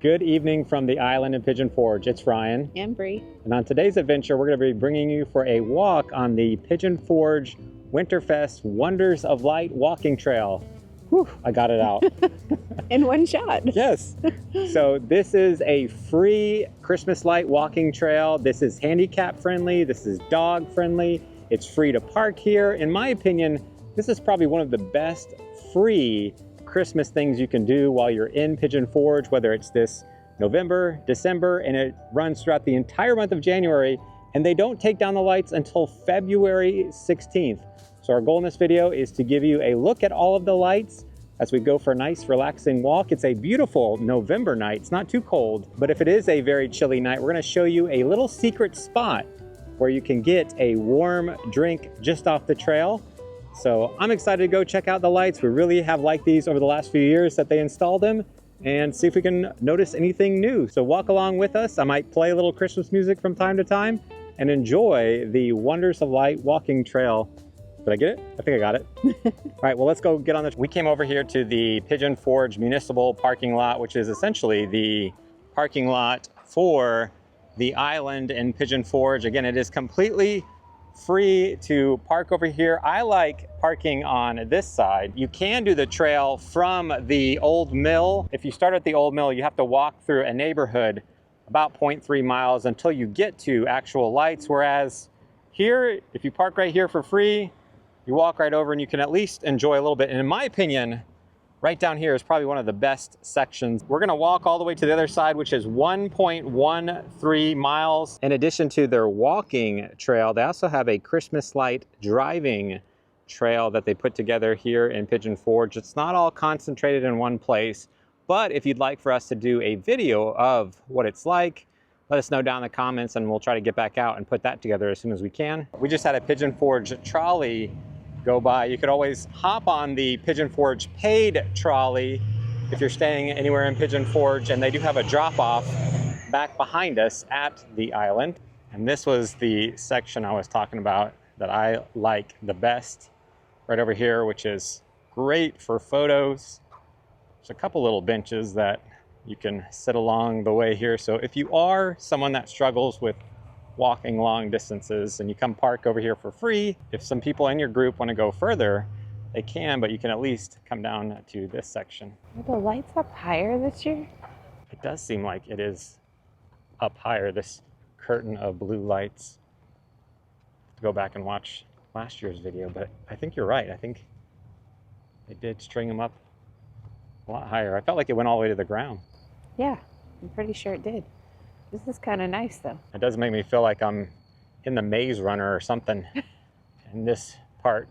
Good evening from the island in Pigeon Forge. It's Ryan. And Brie. And on today's adventure, we're going to be bringing you for a walk on the Pigeon Forge Winterfest Wonders of Light walking trail. Whew, I got it out. In one shot. Yes. So this is a free Christmas light walking trail. This is handicap friendly. This is dog friendly. It's free to park here. In my opinion, this is probably one of the best free Christmas things you can do while you're in Pigeon Forge, whether it's this November, December, and it runs throughout the entire month of January, and they don't take down the lights until February 16th. So our goal in this video is to give you a look at all of the lights as we go for a nice relaxing walk. It's a beautiful November night. It's not too cold, but if it is a very chilly night, we're gonna show you a little secret spot where you can get a warm drink just off the trail. So I'm excited to go check out the lights. We really have liked these over the last few years that they installed them, and see if we can notice anything new. So walk along with us. I might play a little Christmas music from time to time and enjoy the Wonders of Light walking trail. Did I get it? I think I got it. All right, well, let's go get on this. We came over here to the Pigeon Forge Municipal Parking Lot, which is essentially the parking lot for the island in Pigeon Forge. Again, it is completely free to park over here. I like parking on this side. You can do the trail from the old mill. If you start at the old mill, you have to walk through a neighborhood about 0.3 miles until you get to actual lights. Whereas here, if you park right here for free, you walk right over and you can at least enjoy a little bit. And in my opinion, right down here is probably one of the best sections. We're gonna walk all the way to the other side, which is 1.13 miles. In addition to their walking trail, they also have a Christmas light driving trail that they put together here in Pigeon Forge. It's not all concentrated in one place, but if you'd like for us to do a video of what it's like, let us know down in the comments and we'll try to get back out and put that together as soon as we can. We just had a Pigeon Forge trolley go by. You could always hop on the Pigeon Forge paid trolley if you're staying anywhere in Pigeon Forge, and they do have a drop-off back behind us at the island. And this was the section I was talking about that I like the best, right over here, which is great for photos. There's a couple little benches that you can sit along the way here. So if you are someone that struggles with walking long distances and you come park over here for free, if some people in your group want to go further, they can, but you can at least come down to this section. Are the lights up higher this year? It does seem like it is up higher, this curtain of blue lights. Go back and watch last year's video, but I think you're right. I think they did string them up a lot higher. I felt like it went all the way to the ground. Yeah, I'm pretty sure it did. This is kind of nice though. It does make me feel like I'm in the Maze Runner or something in this part.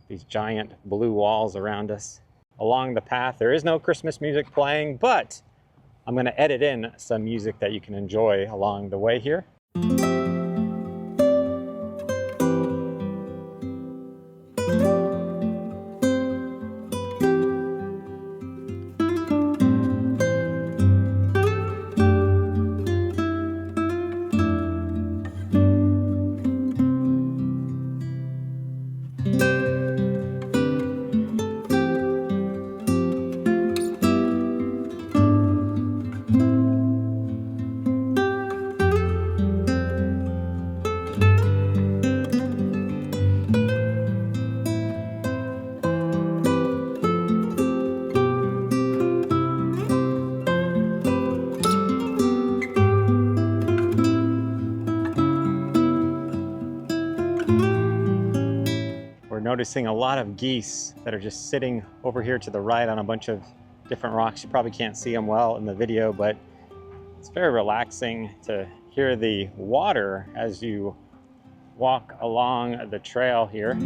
These giant blue walls around us. Along the path, there is no Christmas music playing, but I'm going to edit in some music that you can enjoy along the way here. Noticing a lot of geese that are just sitting over here to the right on a bunch of different rocks. You probably can't see them well in the video, but it's very relaxing to hear the water as you walk along the trail here.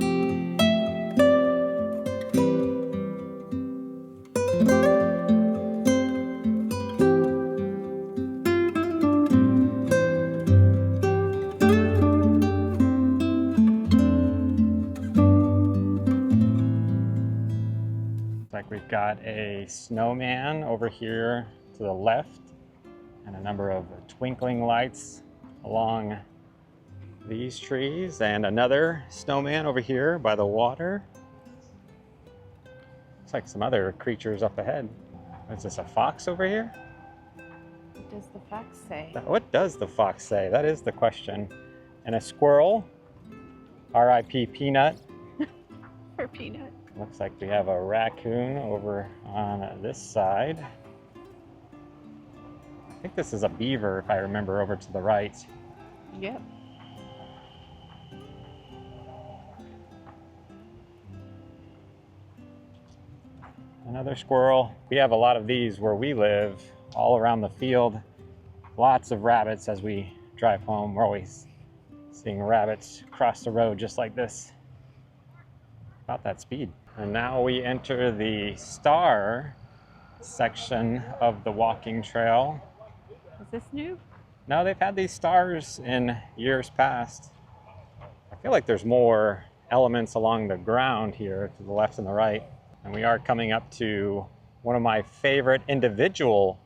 We've got a snowman over here to the left and a number of twinkling lights along these trees, and another snowman over here by the water. Looks like some other creatures up ahead. Is this a fox over here? What does the fox say? What does the fox say? That is the question. And a squirrel, R.I.P. Peanut. For Peanut. Looks like we have a raccoon over on this side. I think this is a beaver, if I remember, over to the right. Yep. Another squirrel. We have a lot of these where we live, all around the field. Lots of rabbits as we drive home. We're always seeing rabbits cross the road just like this. About that speed. And now we enter the star section of the walking trail. Is this new? No, they've had these stars in years past. I feel like there's more elements along the ground here to the left and the right. And we are coming up to one of my favorite individual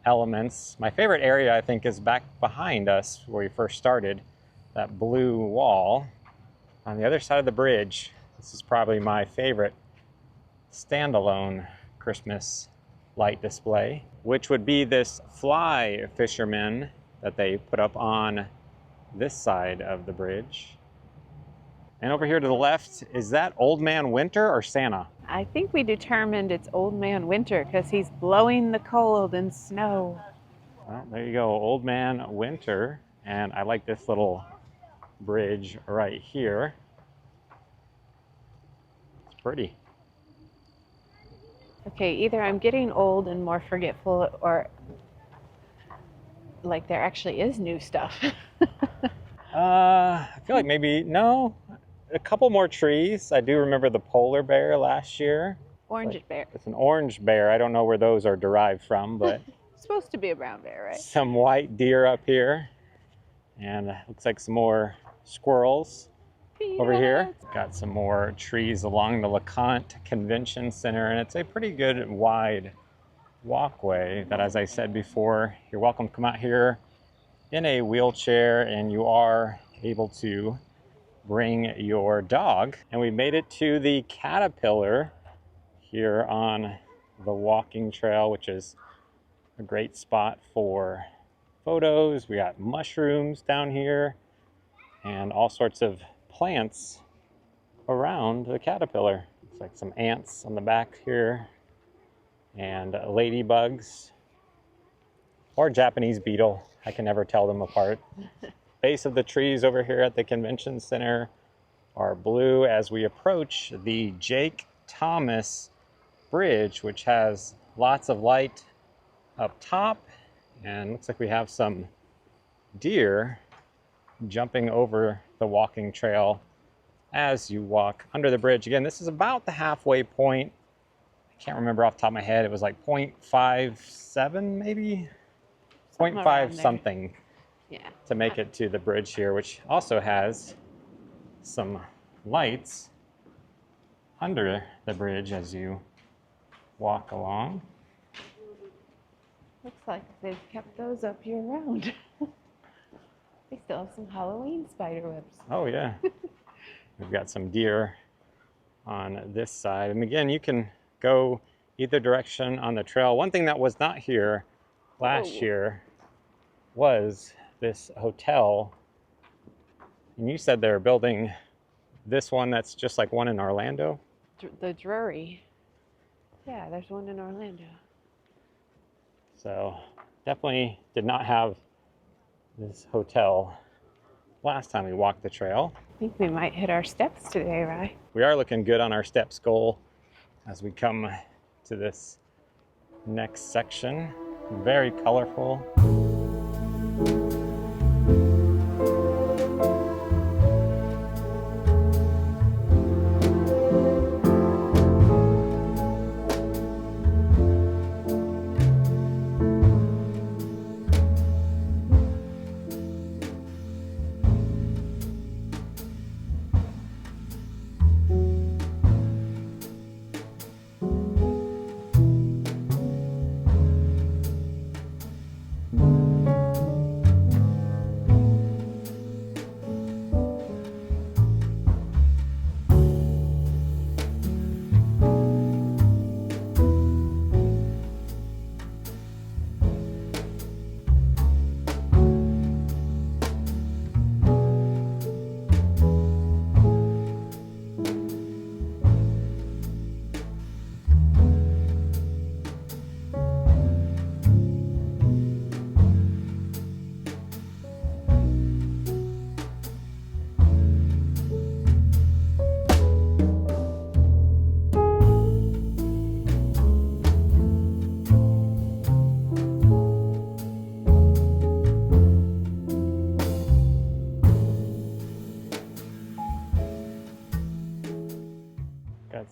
elements. My favorite area, I think, is back behind us where we first started, that blue wall. On the other side of the bridge, this is probably my favorite standalone Christmas light display, which would be this fly fisherman that they put up on this side of the bridge. And over here to the left, is that Old Man Winter or Santa? I think we determined it's Old Man Winter because he's blowing the cold and snow. Well, there you go, Old Man Winter. And I like this little bridge right here. It's pretty. Okay, either I'm getting old and more forgetful, or like there actually is new stuff. I feel like maybe, no, a couple more trees. I do remember the polar bear last year. Orange bear. It's an orange bear. I don't know where those are derived from, but It's supposed to be a brown bear, right? some white deer up here. And looks like some more squirrels over here. Got some more trees along the LeConte Convention Center, and it's a pretty good wide walkway that, as I said before, you're welcome to come out here in a wheelchair, and you are able to bring your dog. And we made it to the Caterpillar here on the walking trail, which is a great spot for photos. We got mushrooms down here and all sorts of plants around the caterpillar. Looks like some ants on the back here and ladybugs or Japanese beetle. I can never tell them apart. Base of the trees over here at the convention center are blue as we approach the Jake Thomas Bridge, which has lots of light up top, and looks like we have some deer jumping over the walking trail as you walk under the bridge. Again, this is about the halfway point. I can't remember off the top of my head. It was like 0.57 maybe? 0.5 something. Yeah. To make it to the bridge here, which also has some lights under the bridge as you walk along. Looks like they've kept those up year round. They still have some Halloween spider webs. Oh yeah. We've got some deer on this side. And again, you can go either direction on the trail. One thing that was not here last year was this hotel. And you said they're building this one that's just like one in Orlando? The Drury. Yeah, there's one in Orlando. So definitely did not have this hotel last time we walked the trail. I think we might hit our steps today, right? We are looking good on our steps goal as we come to this next section. Very colorful.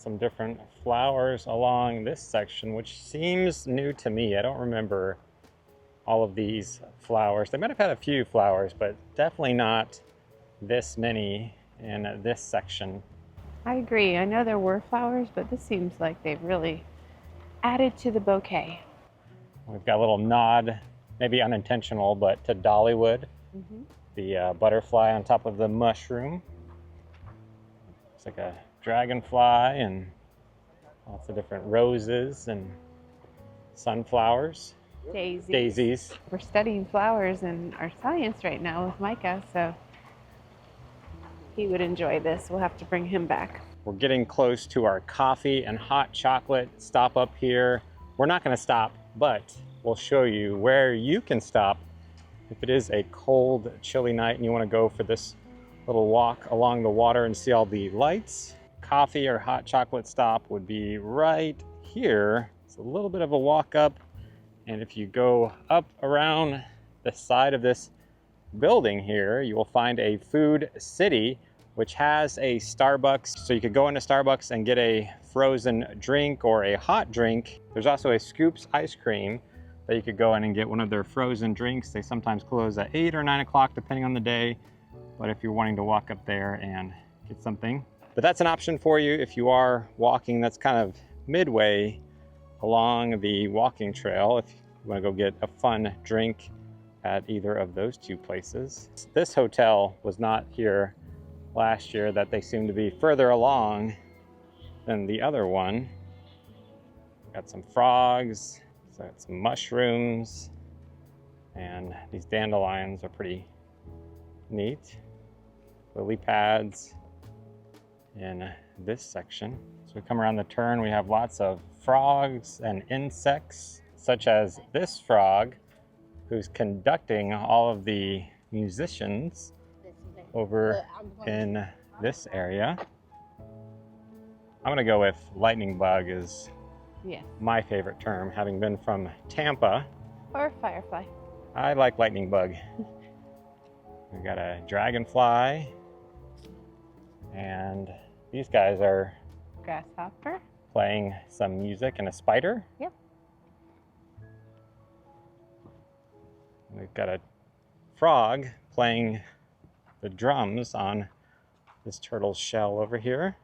some different flowers along this section, which seems new to me. I don't remember all of these flowers. They might have had a few flowers, but definitely not this many in this section. I agree. I know there were flowers, but this seems like they've really added to the bouquet. We've got a little nod, maybe unintentional, but to Dollywood. The butterfly on top of the mushroom. It's like a dragonfly and lots of different roses and sunflowers. Daisies. We're studying flowers in our science right now with Micah, so he would enjoy this. We'll have to bring him back. We're getting close to our coffee and hot chocolate stop up here. We're not going to stop, but we'll show you where you can stop if it is a cold, chilly night and you want to go for this little walk along the water and see all the lights. Coffee or hot chocolate stop would be right here. It's a little bit of a walk up, and if you go up around the side of this building here, you will find a food city which has a Starbucks. So you could go into Starbucks and get a frozen drink or a hot drink. There's also a Scoops ice cream that you could go in and get one of their frozen drinks. They sometimes close at 8 or 9 o'clock depending on the day, but if you're wanting to walk up there and get something. But that's an option for you if you are walking. That's kind of midway along the walking trail if you want to go get a fun drink at either of those two places. This hotel was not here last year, that they seem to be further along than the other one. Got some frogs, got some mushrooms, and these dandelions are pretty neat. Lily pads in this section. So we come around the turn, we have lots of frogs and insects, such as this frog who's conducting all of the musicians over in this area. I'm gonna go with lightning bug is my favorite term, having been from Tampa. Or firefly. I like lightning bug. We got a dragonfly, and these guys are grasshopper playing some music, and a spider. Yep. We've got a frog playing the drums on this turtle's shell over here.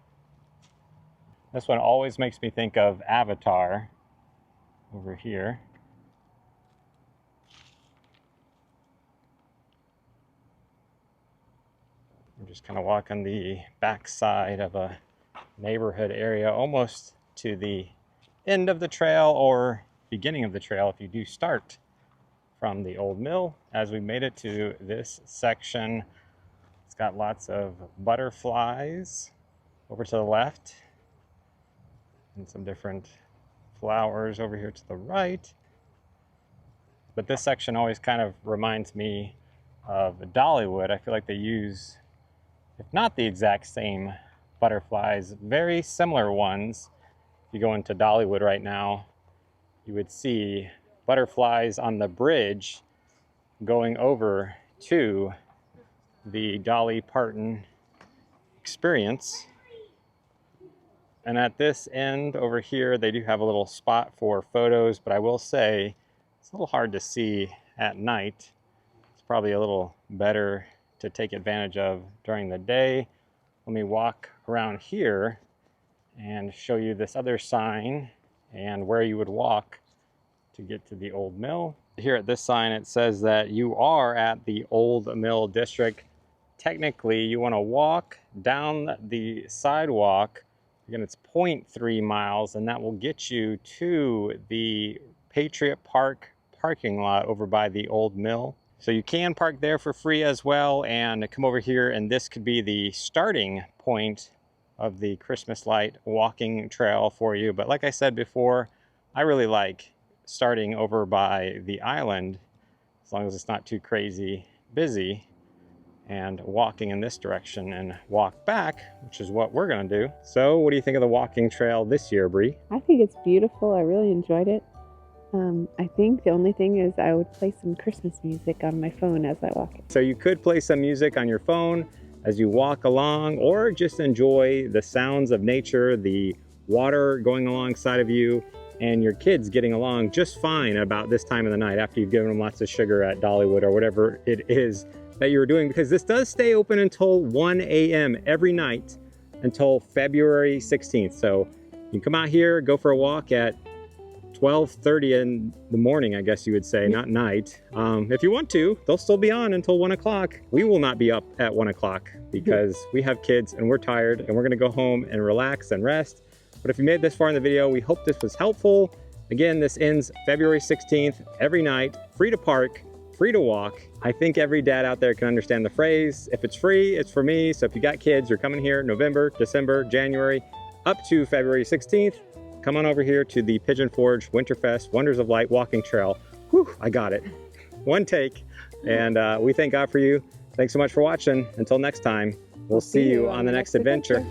This one always makes me think of AdvOutThere over here. We're just kind of walking the back side of a neighborhood area, almost to the end of the trail or beginning of the trail if you do start from the old mill. As we made it to this section, it's got lots of butterflies over to the left and some different flowers over here to the right. But this section always kind of reminds me of Dollywood. I feel like they use, if not the exact same butterflies, very similar ones. If you go into Dollywood right now, you would see butterflies on the bridge going over to the Dolly Parton experience. And at this end over here, they do have a little spot for photos, but I will say it's a little hard to see at night. It's probably a little better to take advantage of during the day. Let me walk around here and show you this other sign and where you would walk to get to the old mill. Here at this sign, it says that you are at the Old Mill District. Technically, you want to walk down the sidewalk. Again, it's 0.3 miles, and that will get you to the Patriot Park parking lot over by the old mill. So you can park there for free as well and come over here, and this could be the starting point of the Christmas light walking trail for you. But like I said before, I really like starting over by the island, as long as it's not too crazy busy, and walking in this direction and walk back, which is what we're gonna do. So what do you think of the walking trail this year, Brie? I think it's beautiful. I really enjoyed it. I think the only thing is I would play some Christmas music on my phone as I walk. So you could play some music on your phone as you walk along, or just enjoy the sounds of nature, the water going alongside of you, and your kids getting along just fine about this time of the night after you've given them lots of sugar at Dollywood or whatever it is that you're doing, because this does stay open until 1 a.m. every night until February 16th. So you can come out here, go for a walk at 12:30 in the morning, I guess you would say, not night. If you want to, they'll still be on until 1 o'clock. We will not be up at 1 o'clock because we have kids and we're tired and we're gonna go home and relax and rest. But if you made this far in the video, we hope this was helpful. Again, this ends February 16th, every night, free to park, free to walk. I think every dad out there can understand the phrase, if it's free, it's for me. So if you got kids, you're coming here November, December, January, up to February 16th, come on over here to the Pigeon Forge Winterfest Wonders of Light walking trail. Whew, I got it. One take. And we thank God for you. Thanks so much for watching. Until next time, we'll see you on the next adventure.